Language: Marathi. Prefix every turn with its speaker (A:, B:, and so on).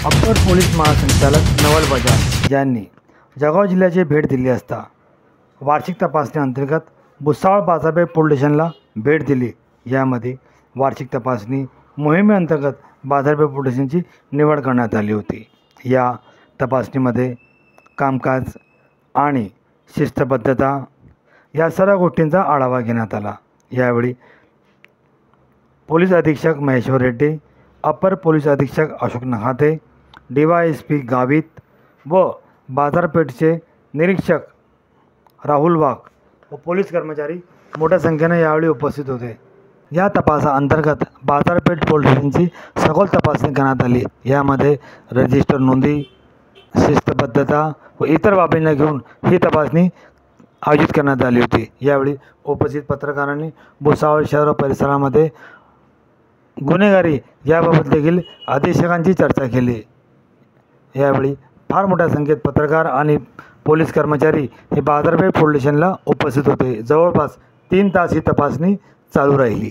A: अप्पर पोलीस महासंचालक नवल बजाज यांनी जळगाव जिल्ह्याची भेट दिली असता वार्षिक तपासणीअंतर्गत भुसावळ बाजारपेठ पोलीस स्टेशनला भेट दिली। यामध्ये वार्षिक तपासणी मोहिमेअंतर्गत बाजारपेठ पोलीस स्टेशनची निवड करण्यात आली होती। या तपासणीमध्ये कामकाज आणि शिस्तबद्धता या सर्व गोष्टींचा आढावा घेण्यात आला। यावेळी पोलीस अधीक्षक महेश्वर रेड्डी, अप्पर पोलीस अधीक्षक अशोक नखाते, DYSP गावित व बाजारपेठचे निरीक्षक राहुल वाघ व पोलीस कर्मचारी मोठ्या संख्येने यावेळी उपस्थित होते। या तपासाअंतर्गत बाजारपेठ पोलीस स्टेशनची सखोल तपासणी करण्यात आली। यामध्ये रजिस्टर नोंदी, शिस्तबद्धता व इतर बाबींना घेऊन ही तपासणी आयोजित करण्यात आली होती। यावेळी उपस्थित पत्रकारांनी भुसावळ शहर व परिसरामध्ये गुन्हेगारी याबाबत देखील अधीक्षकांची चर्चा केली। यावेळी फार मोठ्या संख्येत पत्रकार आणि पोलीस कर्मचारी हे बाजारपेठ पोलीस स्टेशनला उपस्थित होते। जवळपास 3 तास ही तपासणी चालू राहिली।